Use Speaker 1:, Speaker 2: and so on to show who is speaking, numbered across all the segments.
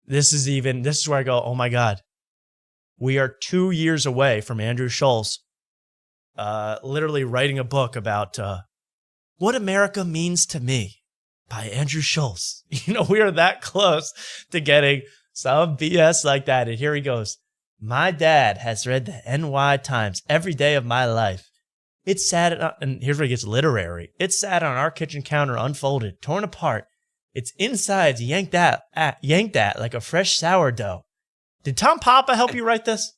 Speaker 1: this is where I go, oh my God. We are 2 years away from Andrew Schulz literally writing a book about What America Means to Me by Andrew Schulz. We are that close to getting some BS like that. And here he goes. My dad has read the NY Times every day of my life. It sat, and here's where it gets literary. It sat on our kitchen counter unfolded, torn apart. Its insides yanked at like a fresh sourdough. Did Tom Papa help you write this?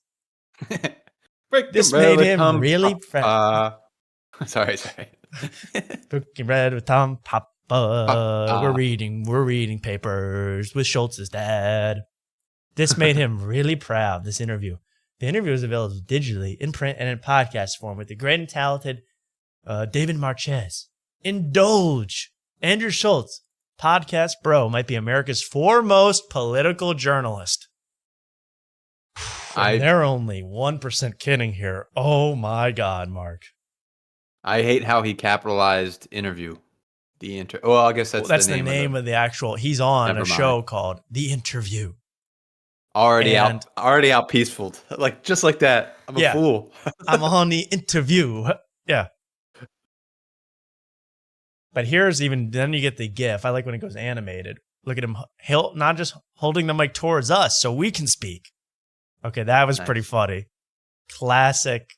Speaker 1: This made him really proud.
Speaker 2: Sorry.
Speaker 1: Cooking bread with Tom Papa. We're reading papers with Schulz's dad. This made him really proud, this interview. The interview is available digitally, in print, and in podcast form with the great and talented David Marquez. Indulge. Andrew Schulz, podcast bro, might be America's foremost political journalist. They're only 1% kidding here. Oh my God, Mark.
Speaker 2: I hate how he capitalized interview. Well, I guess that's
Speaker 1: the name of the actual. He's on a show called The Interview.
Speaker 2: Already out peaceful. Just like that. I'm a fool.
Speaker 1: I'm on The Interview. Yeah. But then you get the GIF. I like when it goes animated. Look at him, not just holding the mic towards us so we can speak. Okay, that was pretty funny. Classic.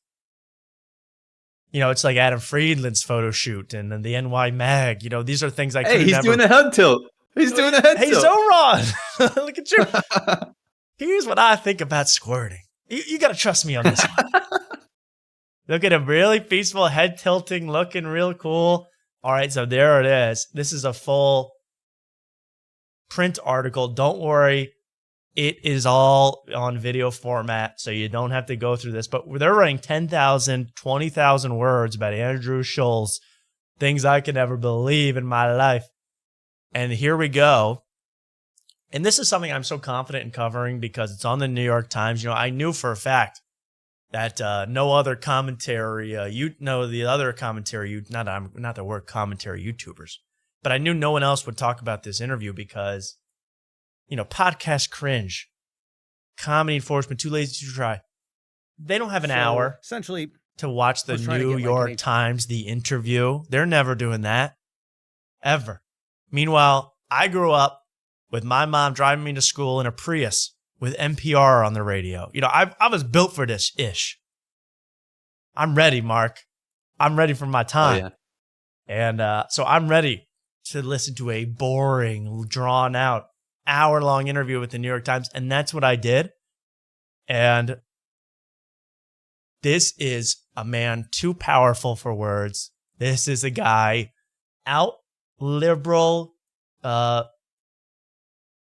Speaker 1: It's like Adam Friedland's photo shoot and then the NY Mag. These are things I could never...
Speaker 2: Hey, he's doing a head tilt. Hey,
Speaker 1: Zoran! Look at you. Here's what I think about squirting. You got to trust me on this one. Look at him, really peaceful, head tilting, looking real cool. All right, so there it is. This is a full print article. Don't worry. It is all on video format, so you don't have to go through this. But they're writing 10,000, 20,000 words about Andrew Schulz, things I could never believe in my life. And here we go. And this is something I'm so confident in covering because it's on the New York Times. I knew for a fact that no other commentary, not the word commentary YouTubers, but I knew no one else would talk about this interview because, podcast cringe, comedy enforcement, too lazy to try. They don't have an hour
Speaker 3: essentially
Speaker 1: to watch the New York Times, The Interview. They're never doing that, ever. Meanwhile, I grew up with my mom driving me to school in a Prius with NPR on the radio. I was built for this ish. I'm ready, Mark. I'm ready for my time. Oh, yeah. And so I'm ready to listen to a boring, drawn out, hour-long interview with the New York Times. And that's what I did. And this is a man too powerful for words. This is a guy out liberal,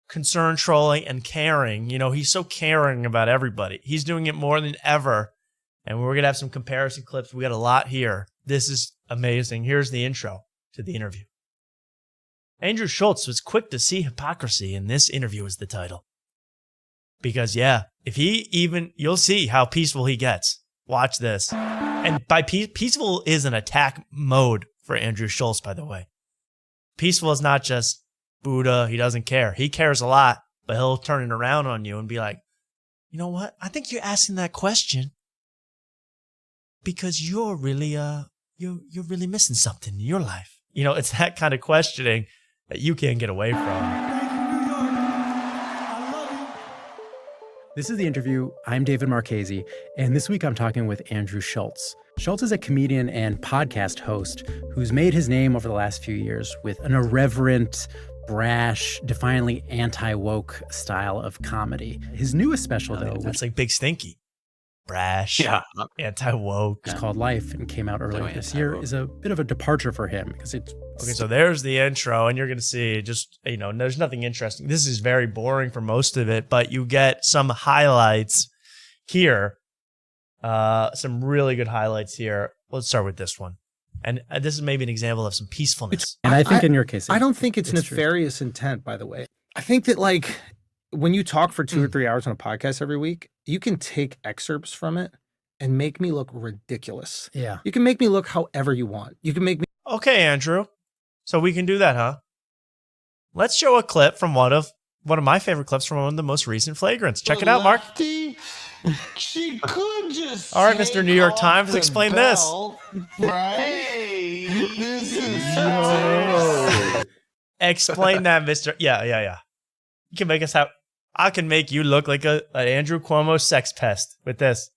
Speaker 1: concern trolling and caring. He's so caring about everybody. He's doing it more than ever. And we're going to have some comparison clips. We got a lot here. This is amazing. Here's the intro to the interview. Andrew Schulz was quick to see hypocrisy in this interview is the title. Because you'll see how peaceful he gets. Watch this. And by peaceful is an attack mode for Andrew Schulz, by the way. Peaceful is not just Buddha, he doesn't care. He cares a lot, but he'll turn it around on you and be like, you know what? I think you're asking that question because you're really you're really missing something in your life. It's that kind of questioning that you can't get away from.
Speaker 3: This is The Interview. I'm David Marchese, and this week I'm talking with Andrew Schulz. Schulz is a comedian and podcast host who's made his name over the last few years with an irreverent, brash, defiantly anti-woke style of comedy. His newest special, though...
Speaker 1: That's like Big Stinky. Brash, anti-woke.
Speaker 3: It's called Life and came out earlier this year, is a bit of a departure for him because it's...
Speaker 1: Okay, so there's the intro, and you're going to see there's nothing interesting. This is very boring for most of it, but you get some highlights here. Some really good highlights here. Let's start with this one. And this is maybe an example of some peacefulness.
Speaker 3: And I think in your case...
Speaker 4: I don't think it's nefarious intent, by the way. I think that, when you talk for 2 or 3 hours on a podcast every week, you can take excerpts from it and make me look ridiculous.
Speaker 3: Yeah.
Speaker 4: You can make me look however you want. You can make me...
Speaker 1: Okay, Andrew. So we can do that, huh? Let's show a clip from one of one of my favorite clips from one of the most recent flagrants. Check it out, Mark.
Speaker 5: She could just
Speaker 1: All right, Mr. New York Times, explain this.
Speaker 5: Right? This is
Speaker 1: Explain that, Mr. Yeah. You can make us have. I can make you look like an Andrew Cuomo sex pest with this.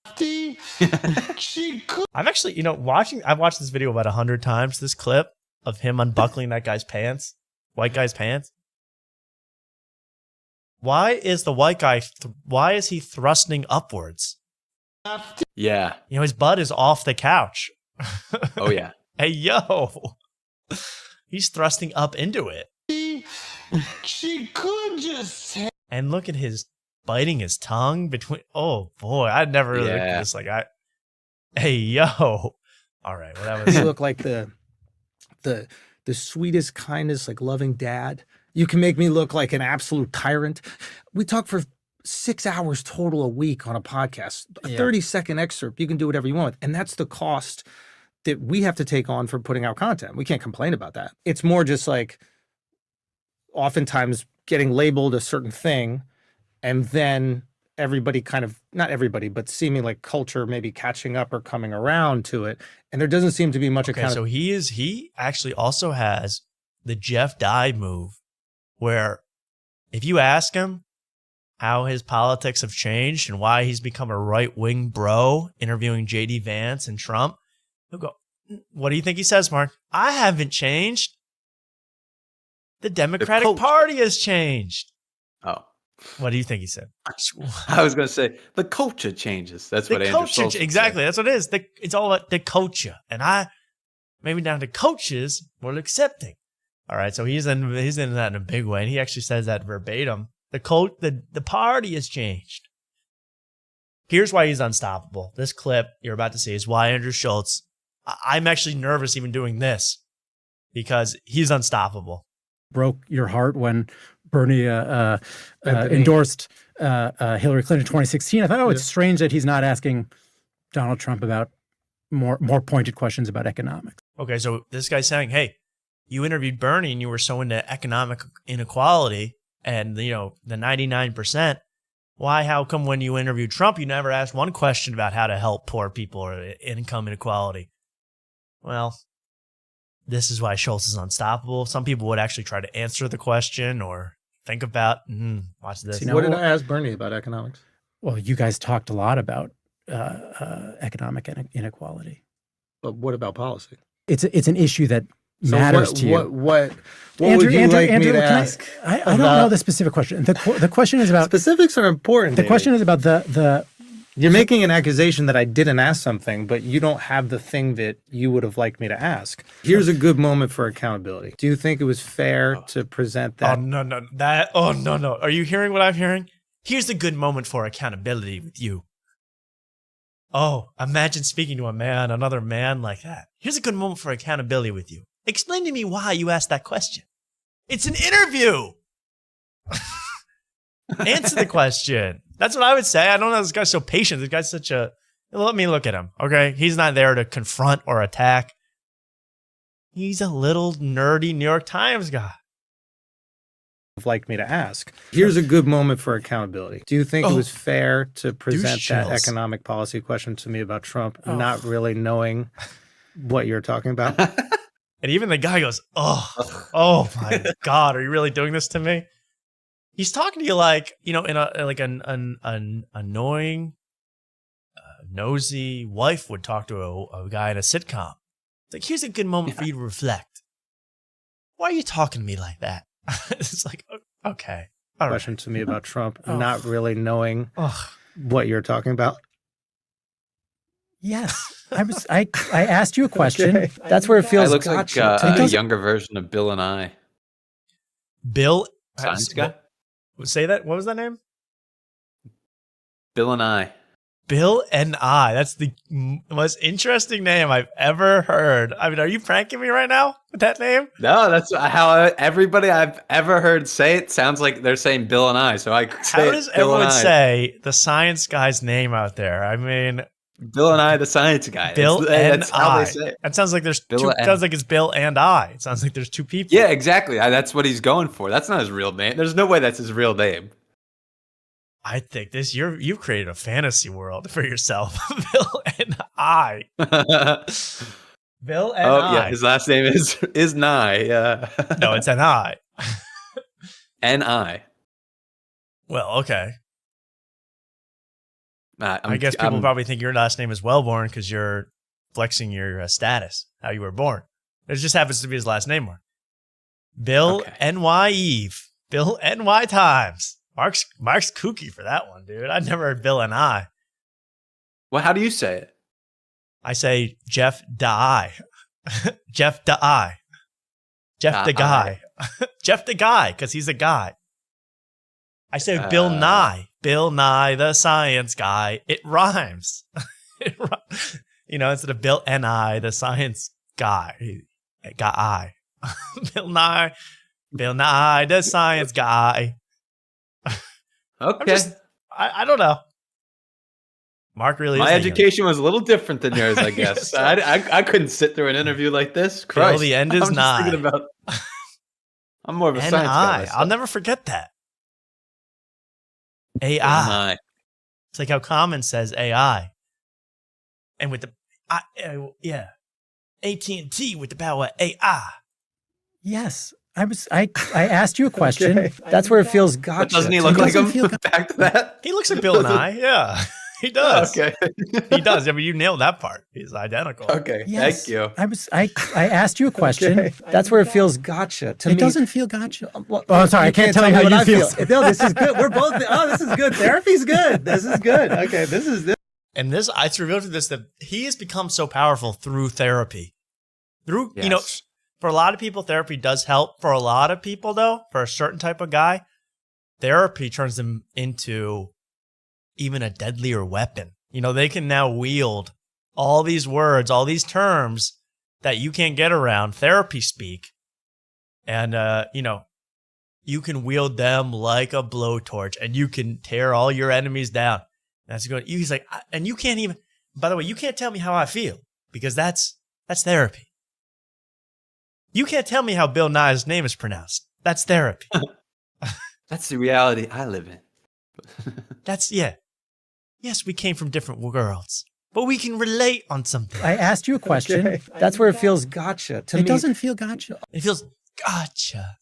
Speaker 5: she could.
Speaker 1: I'm actually, I've watched this video about 100 times. This clip of him unbuckling that guy's pants, white guy's pants. Why is the white guy? Why is he thrusting upwards?
Speaker 2: Yeah.
Speaker 1: His butt is off the couch.
Speaker 2: Oh yeah.
Speaker 1: Hey yo, he's thrusting up into it.
Speaker 5: She could just.
Speaker 1: And look at his biting his tongue between. Oh boy, I'd never really looked at this. Hey yo. All right, well that was.
Speaker 4: You look like the sweetest, kindest, like loving dad. You can make me look like an absolute tyrant. We talk for 6 hours total a week on a podcast. A 30-second excerpt, you can do whatever you want with. And that's the cost that we have to take on for putting out content. We can't complain about that. It's more just like oftentimes getting labeled a certain thing and then everybody kind of, not everybody, but seeming like culture maybe catching up or coming around to it. And there doesn't seem to be much accountability.
Speaker 1: So he actually also has the Jeff Dye move, where if you ask him how his politics have changed and why he's become a right-wing bro interviewing J.D. Vance and Trump, he'll go, what do you think he says, Mark? I haven't changed. The Democratic Party has changed.
Speaker 2: Oh.
Speaker 1: What do you think he said?
Speaker 2: I was going to say, the culture changes. That's what Andrew Schulz would
Speaker 1: exactly.
Speaker 2: say.
Speaker 1: That's what it is. It's all about the culture. And maybe now the coaches more accepting. All right, so he's in that in a big way, and he actually says that verbatim. The party has changed. Here's why he's unstoppable. This clip you're about to see is why Andrew Schulz. I'm actually nervous even doing this because he's unstoppable.
Speaker 3: Broke your heart when Bernie endorsed Hillary Clinton in 2016. I thought, it's strange that he's not asking Donald Trump about more pointed questions about economics.
Speaker 1: Okay, so this guy's saying, hey, you interviewed Bernie and you were so into economic inequality and, the 99%. How come when you interviewed Trump, you never asked one question about how to help poor people or income inequality? Well, this is why Schulz is unstoppable. Some people would actually try to answer the question or think about, watch this.
Speaker 4: What did I ask Bernie about economics?
Speaker 3: Well, you guys talked a lot about economic inequality.
Speaker 4: But what about policy?
Speaker 3: It's an issue that matters to you.
Speaker 4: What Andrew, would you like me to ask?
Speaker 3: I don't know the specific question. The question is about
Speaker 4: specifics are important.
Speaker 3: The question is about the.
Speaker 4: You're making an accusation that I didn't ask something, but you don't have the thing that you would have liked me to ask. Here's a good moment for accountability. Do you think it was fair to present that?
Speaker 1: No. Are you hearing what I'm hearing? Here's a good moment for accountability with you. Oh, imagine speaking to another man like that. Here's a good moment for accountability with you. Explain to me why you asked that question. It's an interview. Answer the question. That's what I would say. I don't know. This guy's so patient. This guy's such a. Let me look at him. Okay, he's not there to confront or attack. He's a little nerdy New York Times guy.
Speaker 4: Like me to ask. Here's a good moment for accountability. Do you think it was fair to present that economic policy question to me about Trump, not really knowing what you're talking about?
Speaker 1: And even the guy goes, oh my God, are you really doing this to me? He's talking to you like, in an annoying, nosy wife would talk to a guy in a sitcom. It's like, here's a good moment for you to reflect. Why are you talking to me like that? It's like, okay.
Speaker 4: Question to me about Trump, not really knowing what you're talking about.
Speaker 3: Yes, I asked you a question.
Speaker 4: Okay. That's where it feels.
Speaker 2: It looks like a younger version of Bill and I.
Speaker 1: Bill,
Speaker 2: science guy.
Speaker 1: Say that. What was that name?
Speaker 2: Bill and I.
Speaker 1: Bill and I. That's the most interesting name I've ever heard. I mean, are you pranking me right now with that name?
Speaker 2: No, that's how everybody I've ever heard say it sounds like they're saying Bill and I. So I say
Speaker 1: how does everyone say the science guy's name out there? I mean,
Speaker 2: Bill and I, the science guy.
Speaker 1: Bill
Speaker 2: That's
Speaker 1: and
Speaker 2: how
Speaker 1: I.
Speaker 2: they say it.
Speaker 1: That sounds like there's
Speaker 2: Bill
Speaker 1: two.
Speaker 2: and-
Speaker 1: Sounds like it's Bill and I. It sounds like there's two people.
Speaker 2: Yeah, exactly. That's what he's going for. That's not his real name. There's no way that's his real name.
Speaker 1: I think you've created a fantasy world for yourself. Bill and I. Bill and I.
Speaker 2: Yeah, his last name is Nye. Yeah.
Speaker 1: No, it's an I.
Speaker 2: N-I.
Speaker 1: Well, okay. I guess people probably think your last name is Wellborn because you're flexing your status, how you were born. It just happens to be his last name, Mark. Bill N.Y. Eve. Bill N.Y. Times. Mark's kooky for that one, dude. I've never heard Bill and I.
Speaker 2: Well, how do you say it?
Speaker 1: I say Jeff Da. Jeff Da. Jeff the guy. Jeff the guy, because he's a guy. I say Bill Nye. Bill Nye, the science guy. It rhymes. Instead of Bill N.I., the science guy. Guy. Bill Nye, the science guy.
Speaker 2: Okay.
Speaker 1: I don't know. Mark really
Speaker 2: My
Speaker 1: is
Speaker 2: education was a little different than yours, I guess. I couldn't sit through an interview like this. Christ.
Speaker 1: Bill, the end is nigh.
Speaker 2: I'm more of a science guy. Myself.
Speaker 1: I'll never forget that. AI. It's like how Common says AI. And with the AT&T with the power of AI.
Speaker 3: Yes. I asked you a question.
Speaker 4: Okay. That's where it feels gotcha.
Speaker 2: But doesn't he look like him? Back to that.
Speaker 1: He looks like Bill and I. Yeah, he does.
Speaker 2: Okay.
Speaker 1: He does. I mean, you nailed that part. He's identical.
Speaker 2: Okay.
Speaker 3: Yes.
Speaker 2: Thank you.
Speaker 3: I asked you a question.
Speaker 4: Okay. That's where it feels gotcha. To me,
Speaker 3: it doesn't feel gotcha.
Speaker 4: Well,
Speaker 3: I'm sorry. I can't tell you how you feel.
Speaker 4: No, this is good. We're both. Oh, this is good. Therapy's good. This is good. Okay. This is this.
Speaker 1: And this, I revealed to this that he has become so powerful through therapy.
Speaker 2: Yes.
Speaker 1: For a lot of people, therapy does help. For a lot of people, though, for a certain type of guy, therapy turns them into even a deadlier weapon. They can now wield all these words, all these terms that you can't get around, therapy speak. And, you can wield them like a blowtorch and you can tear all your enemies down. That's good. He's like, and you can't even, by the way, you can't tell me how I feel because that's therapy. You can't tell me how Bill Nye's name is pronounced. That's therapy.
Speaker 2: That's the reality I live in.
Speaker 1: Yes, we came from different worlds, but we can relate on something.
Speaker 3: I asked you a question.
Speaker 4: Okay. That's where it feels gotcha. To me,
Speaker 3: it doesn't feel gotcha.
Speaker 1: It feels gotcha.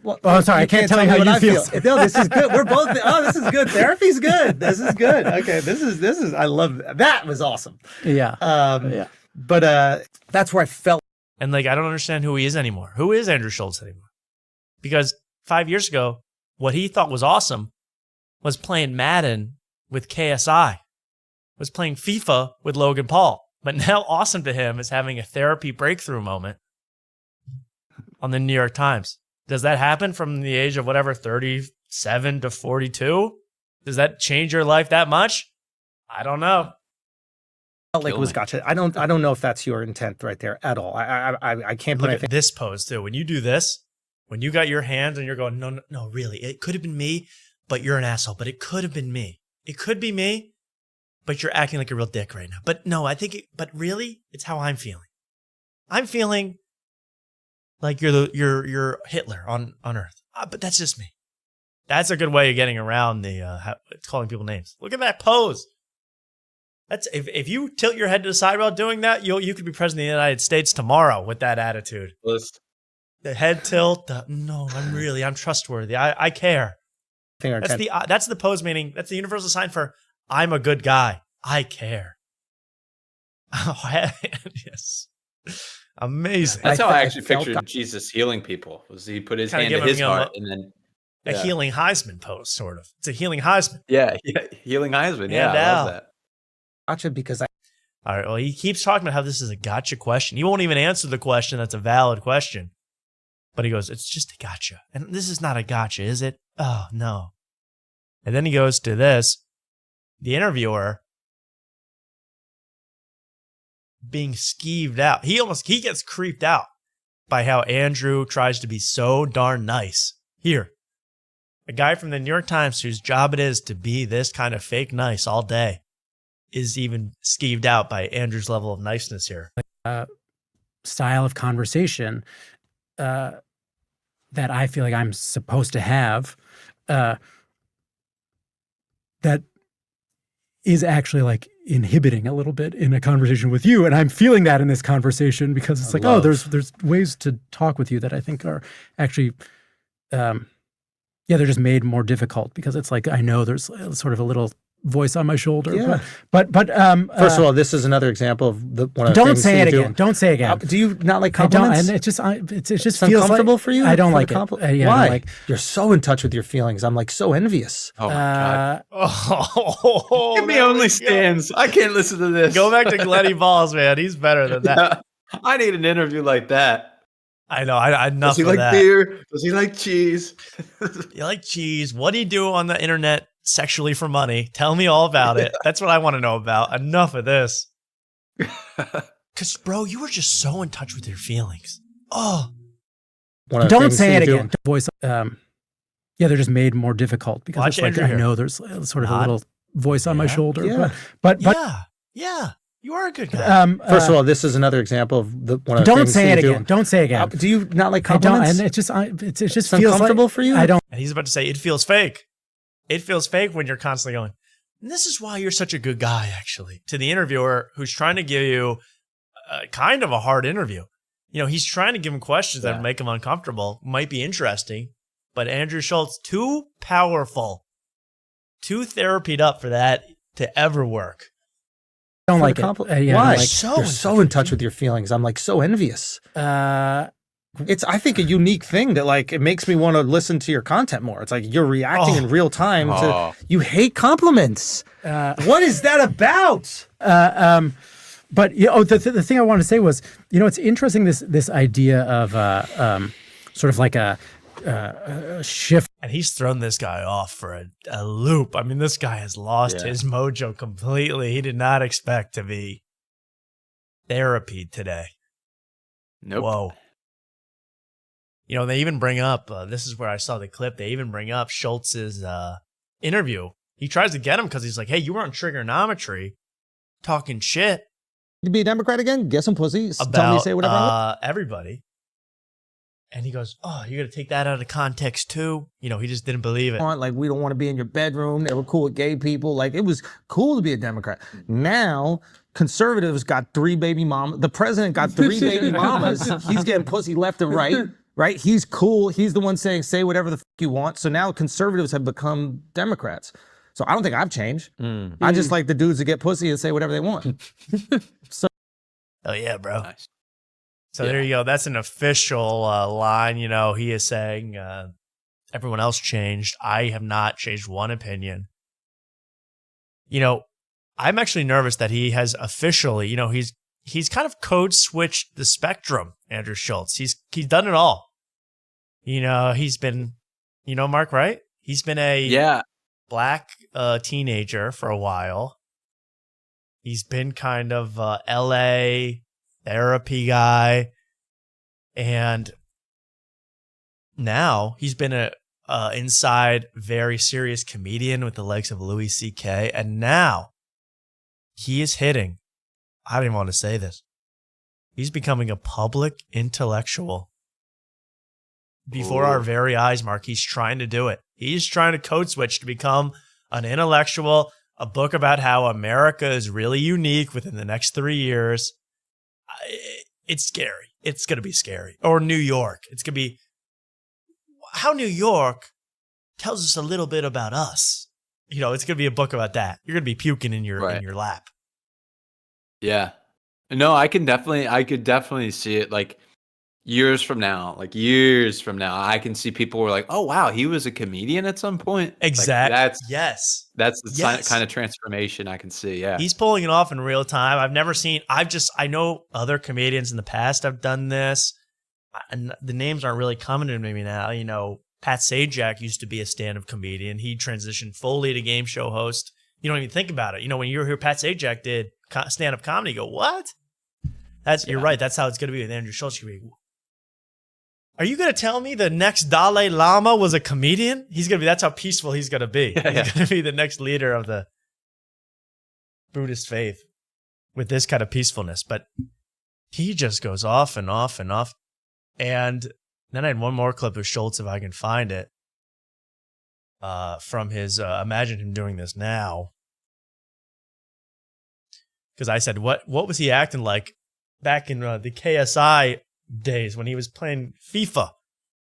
Speaker 4: Well,
Speaker 3: I'm sorry. I can't tell you how you feel.
Speaker 4: No, this is good. We're both. Oh, this is good. Therapy's good. This is good. Okay. This is. I love that. That was awesome.
Speaker 3: Yeah.
Speaker 4: But that's where I felt.
Speaker 1: And I don't understand who he is anymore. Who is Andrew Schulz anymore? Because 5 years ago, what he thought was awesome was playing Madden with KSI, was playing FIFA with Logan Paul. But now awesome to him is having a therapy breakthrough moment on the New York Times. Does that happen from the age of 37 to 42? Does that change your life that much? I don't know.
Speaker 4: Like it was gotcha. I don't know if that's your intent right there at all. I can't
Speaker 1: look at this pose too. When you do this, when you got your hands and you're going, no, really, it could have been me, but you're an asshole. But it could have been me. It could be me, but you're acting like a real dick right now. But no, but really, it's how I'm feeling. I'm feeling like you're Hitler on Earth. But that's just me. That's a good way of getting around calling people names. Look at that pose. That's if you tilt your head to the side while doing that, you could be president of the United States tomorrow with that attitude. The head tilt. I'm trustworthy. I care. That's the pose meaning. That's the universal sign for I'm a good guy. I care. Oh, yes. Amazing.
Speaker 2: That's how I actually pictured Jesus healing people. Was he put his hand in his heart and then
Speaker 1: a healing Heisman pose, sort of. It's a healing Heisman.
Speaker 2: Yeah, healing Heisman. Yeah, I love that.
Speaker 4: Gotcha, because
Speaker 1: all right. Well, he keeps talking about how this is a gotcha question. He won't even answer the question that's a valid question. But he goes, it's just a gotcha. And this is not a gotcha, is it? Oh, no. And then he goes to this. The interviewer being skeeved out. He gets creeped out by how Andrew tries to be so darn nice. Here, a guy from the New York Times whose job it is to be this kind of fake nice all day. is even skeeved out by Andrew's level of niceness here.
Speaker 3: Style of conversation that I feel like I'm supposed to have that is actually like inhibiting a little bit in a conversation with you. And I'm feeling that in this conversation because it's oh, there's ways to talk with you that I think are actually, they're just made more difficult because it's like, I know there's sort of a little voice on my shoulder.
Speaker 4: Yeah.
Speaker 3: But
Speaker 4: first of all, this is another example of one of the
Speaker 3: don't
Speaker 4: things
Speaker 3: say it
Speaker 4: you
Speaker 3: again. Don't say it again.
Speaker 4: Do you not like compliments?
Speaker 3: And it just
Speaker 4: It's
Speaker 3: feels
Speaker 4: uncomfortable
Speaker 3: like,
Speaker 4: for you.
Speaker 3: I don't
Speaker 4: for
Speaker 3: like
Speaker 4: the
Speaker 3: it. Yeah,
Speaker 4: Why?
Speaker 3: I don't like,
Speaker 4: You're so in touch with your feelings. I'm like so envious.
Speaker 2: Oh my God.
Speaker 1: Oh,
Speaker 2: Give me
Speaker 1: there
Speaker 2: only
Speaker 1: we go.
Speaker 2: stands. I can't listen to this.
Speaker 1: Go back to Glenny Balls, man. He's better than that.
Speaker 2: I need an interview like that.
Speaker 1: I know. I enough
Speaker 2: Does he
Speaker 1: of
Speaker 2: like
Speaker 1: that.
Speaker 2: beer? Does he like cheese?
Speaker 1: You like cheese? What do you do on the internet sexually for money? Tell me all about it. That's what I want to know about. Enough of this. Because, bro, you were just so in touch with your feelings. Oh,
Speaker 3: don't say it again. Voice. They're just made more difficult because
Speaker 1: Watch
Speaker 3: it's like
Speaker 1: Andrew
Speaker 3: I
Speaker 1: here.
Speaker 3: know there's sort of a little voice on my shoulder.
Speaker 4: Yeah.
Speaker 3: But
Speaker 1: yeah. You are a good guy.
Speaker 4: First of all, this is another example of one of the
Speaker 3: don't
Speaker 4: things
Speaker 3: say
Speaker 4: you
Speaker 3: it
Speaker 4: do.
Speaker 3: again. Don't say it again.
Speaker 4: Do you not like
Speaker 3: I don't,
Speaker 4: compliments?
Speaker 3: and it just
Speaker 4: It's
Speaker 3: feels
Speaker 4: uncomfortable
Speaker 3: like,
Speaker 4: for you?
Speaker 3: I don't.
Speaker 1: And he's about to say, it feels fake. It feels fake when you're constantly going, and this is why you're such a good guy, actually, to the interviewer who's trying to give you kind of a hard interview. You know, he's trying to give him questions that make him uncomfortable, might be interesting, but Andrew Schulz, too powerful, too therapied up for that to ever work.
Speaker 3: I don't like it.
Speaker 4: Why?
Speaker 3: Like,
Speaker 4: You're so in touch with your feelings. I'm like so envious. It's, I think, a unique thing that like it makes me want to listen to your content more. It's like you're reacting in real time to. You hate compliments. What is that about?
Speaker 3: But the thing I wanted to say was, it's interesting this idea of sort of like a shift.
Speaker 1: And he's thrown this guy off for a loop. I mean, this guy has lost his mojo completely. He did not expect to be therapied today.
Speaker 2: Nope.
Speaker 1: Whoa. They even bring up, this is where I saw the clip, they even bring up Schultz's interview. He tries to get him because he's like, hey, you were on trigonometry talking shit.
Speaker 4: You be a Democrat again? Get some pussy.
Speaker 1: About,
Speaker 4: Tell me to say whatever I want.
Speaker 1: everybody. And he goes, oh, you're going to take that out of context too? He just didn't believe it.
Speaker 4: Like, we don't want to be in your bedroom. They were cool with gay people. Like, it was cool to be a Democrat. Now, conservatives got 3 baby mamas. The president got 3 baby mamas. He's getting pussy left and right. Right? He's cool. He's the one saying, say whatever the fuck you want. So now conservatives have become Democrats. So I don't think I've changed. I just like the dudes that get pussy and say whatever they want.
Speaker 1: Oh, yeah, bro.
Speaker 2: Nice.
Speaker 1: So there you go. That's an official line. He is saying everyone else changed. I have not changed one opinion. I'm actually nervous that he has officially, he's kind of code switched the spectrum, Andrew Schulz. He's done it all. He's been, Mark, right? He's been a black teenager for a while. He's been kind of LA therapy guy. And now he's been a inside very serious comedian with the likes of Louis C.K. And now he is hitting, I don't even want to say this, he's becoming a public intellectual. Before our very eyes, Mark, he's trying to do it. He's trying to code switch to become an intellectual, a book about how America is really unique within the next 3 years. It's scary. It's going to be scary. Or New York. It's going to be how New York tells us a little bit about us. It's going to be a book about that. You're going to be puking in your lap.
Speaker 2: Yeah. No, I could definitely see it like years from now, I can see people were like, oh, wow, he was a comedian at some point.
Speaker 1: Exactly.
Speaker 2: Like, that's the kind of transformation I can see. Yeah.
Speaker 1: He's pulling it off in real time. I've never seen, I know other comedians in the past have done this. And the names aren't really coming to me now. Pat Sajak used to be a stand-up comedian. He transitioned fully to game show host. You don't even think about it. When you hear Pat Sajak did stand-up comedy, you go, what? You're right. That's how it's going to be with Andrew Schulz. Are you going to tell me the next Dalai Lama was a comedian? That's how peaceful he's going to be. He's going to be the next leader of the Buddhist faith with this kind of peacefulness, but he just goes off and off and off. And then I had one more clip of Schulz, if I can find it, from his imagine him doing this now. Because I said, what was he acting like back in the KSI days when he was playing FIFA?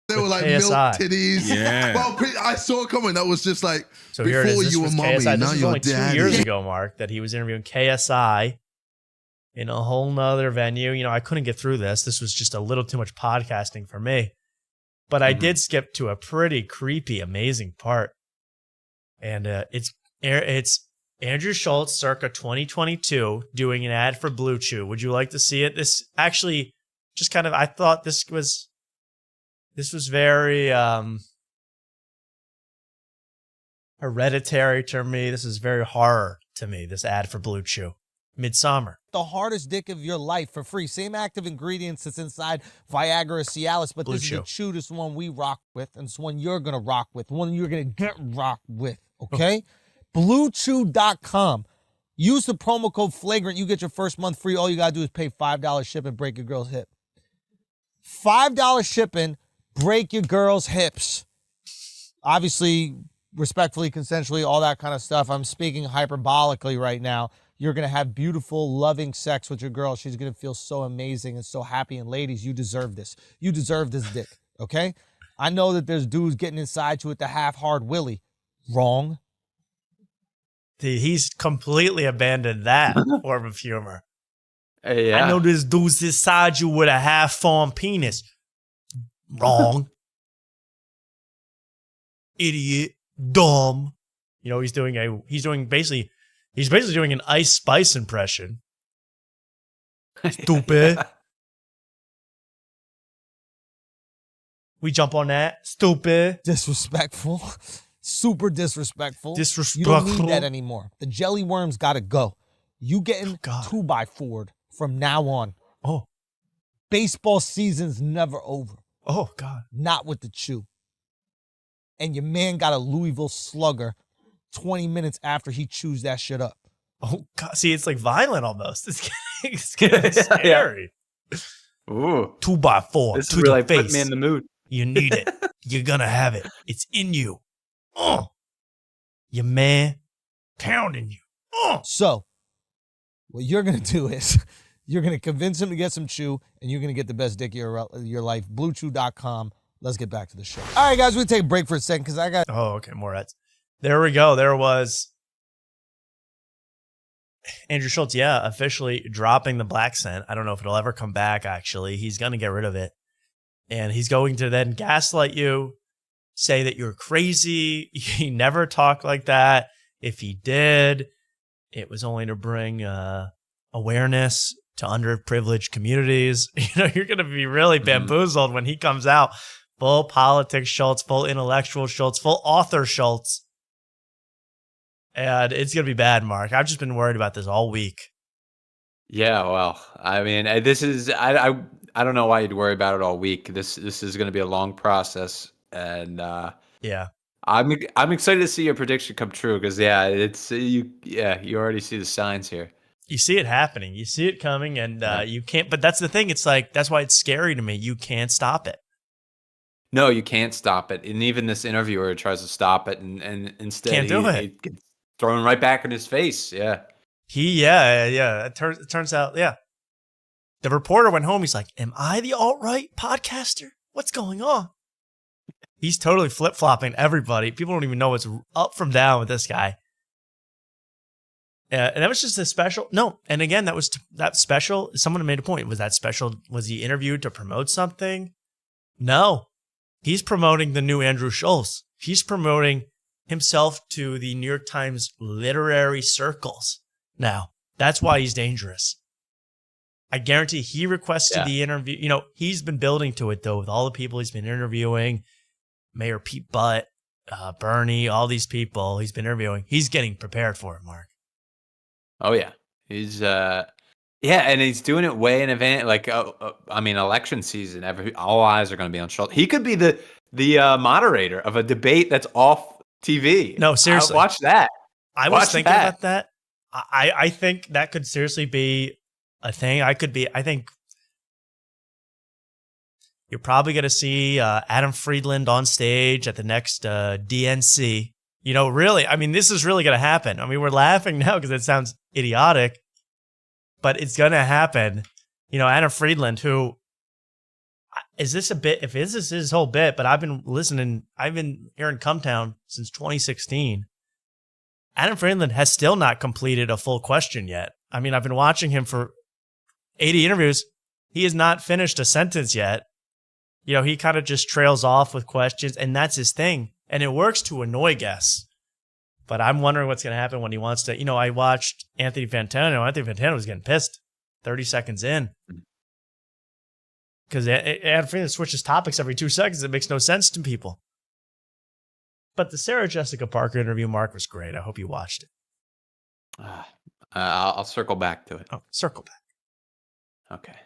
Speaker 6: They were like
Speaker 1: KSI.
Speaker 6: milk titties.
Speaker 7: Yeah.
Speaker 6: Well, I saw a comment that was just like,
Speaker 1: So here it is.
Speaker 6: before
Speaker 1: This
Speaker 6: you were
Speaker 1: was
Speaker 6: mommy,
Speaker 1: KSI.
Speaker 6: now
Speaker 1: This was
Speaker 6: you're
Speaker 1: only
Speaker 6: daddy.
Speaker 1: 2 years ago, Mark, that he was interviewing KSI in a whole nother venue. You know, I couldn't get through this. This was just a little too much podcasting for me. But I did skip to a pretty creepy, amazing part. And it's Andrew Schulz circa 2022 doing an ad for Blue Chew. Would you like to see it? This actually just kind of, I thought this was very hereditary to me. This is very horror to me, this ad for Blue Chew. Midsummer.
Speaker 8: The hardest dick of your life for free. Same active ingredients that's inside Viagra, Cialis, but
Speaker 1: Blue
Speaker 8: this
Speaker 1: Chew.
Speaker 8: is the chew. This one we rock with, and it's one you're going to rock with, one you're going to get rocked with, okay? BlueChew.com. Use the promo code FLAGRANT. You get your first month free. All you got to do is pay $5 shipping, break your girl's hip. $5 shipping, break your girl's hips. Obviously, respectfully, consensually, all that kind of stuff. I'm speaking hyperbolically right now. You're going to have beautiful, loving sex with your girl. She's going to feel so amazing and so happy. And ladies, you deserve this. You deserve this dick, okay? I know that there's dudes getting inside you with the half-hard willy. Wrong.
Speaker 1: He's completely abandoned that form of humor.
Speaker 2: Yeah.
Speaker 1: I know there's dudes inside you with a half-formed penis. Wrong. Idiot. Dumb. You know, he's basically doing an Ice Spice impression. Stupid. We jump on that. Stupid.
Speaker 8: Disrespectful. Super disrespectful.
Speaker 1: Disrespectful.
Speaker 8: You don't need that anymore. The jelly worms got to go. You getting
Speaker 1: God.
Speaker 8: 2x4'd from now on.
Speaker 1: Oh.
Speaker 8: Baseball season's never over.
Speaker 1: Oh, God.
Speaker 8: Not with the chew. And your man got a Louisville Slugger 20 minutes after he chews that shit up.
Speaker 1: Oh, God. See, it's like violent almost. It's getting scary.
Speaker 2: Ooh.
Speaker 1: 2x4
Speaker 2: This
Speaker 1: to
Speaker 2: is really
Speaker 1: the
Speaker 2: putting
Speaker 1: face.
Speaker 2: me in the mood.
Speaker 1: You need it. You're gonna have it. It's in you. Your man pounding you.
Speaker 8: So, what you're going to do is you're going to convince him to get some chew, and you're going to get the best dick of your life. BlueChew.com. Let's get back to the show. All right, guys, we're going to take a break for a second because I got...
Speaker 1: Oh, okay, more ads. There we go. There was Andrew Schulz, officially dropping the black scent. I don't know if it'll ever come back, actually. He's going to get rid of it. And he's going to then gaslight you, say that you're crazy. He never talked like that. If he did, it was only to bring awareness to underprivileged communities. You know, you're going to be really bamboozled when he comes out. Full politics Schulz, full intellectual Schulz, full author Schulz. And it's going to be bad, Mark. I've just been worried about this all week. Yeah,
Speaker 2: well, I mean, this is I don't know why you'd worry about it all week. This is going to be a long process, and I'm excited to see your prediction come true because you already see the signs here.
Speaker 1: You see it happening, you see it coming, and you can't. But that's the thing. It's like that's why it's scary to me. You can't stop it.
Speaker 2: No, you can't stop it. And even this interviewer tries to stop it, and instead
Speaker 1: Can't do it.
Speaker 2: he gets thrown right back in his face. Yeah.
Speaker 1: It turns out, the reporter went home. He's like, "Am I the alt-right podcaster? What's going on?" He's totally flip-flopping everybody. People don't even know what's up from down with this guy. And that was just a special. No, and again, that special. Someone made a point. Was that special? Was he interviewed to promote something? No, he's promoting the new Andrew Schulz. He's promoting himself to the New York Times literary circles. Now, that's why he's dangerous. I guarantee he requested the interview. You know, he's been building to it, though, with all the people he's been interviewing. Mayor Pete Butt, Bernie, all these people he's been interviewing. He's getting prepared for it, Mark.
Speaker 2: Oh, yeah. He's, and he's doing it way in advance. Like, election season, all eyes are going to be on Schulz. He could be the moderator of a debate that's off TV.
Speaker 1: No, seriously.
Speaker 2: Watch that.
Speaker 1: I was thinking about that. I think that could seriously be a thing. I think you're probably going to see Adam Friedland on stage at the next DNC. Really, I mean, this is really going to happen. I mean, we're laughing now because it sounds idiotic, but it's going to happen. Adam Friedland, who is this a bit? If this is his whole bit, but I've been hearing Come Town since 2016. Adam Friedland has still not completed a full question yet. I mean, I've been watching him for 80 interviews. He has not finished a sentence yet. He kind of just trails off with questions, and that's his thing. And it works to annoy guests. But I'm wondering what's going to happen when he wants to. I watched Anthony Fantano. Anthony Fantano was getting pissed 30 seconds in. Because Adam Friedland switches topics every 2 seconds. It makes no sense to people. But the Sarah Jessica Parker interview, Mark, was great. I hope you watched it.
Speaker 2: I'll circle back to it.
Speaker 1: Oh, circle back.
Speaker 2: Okay.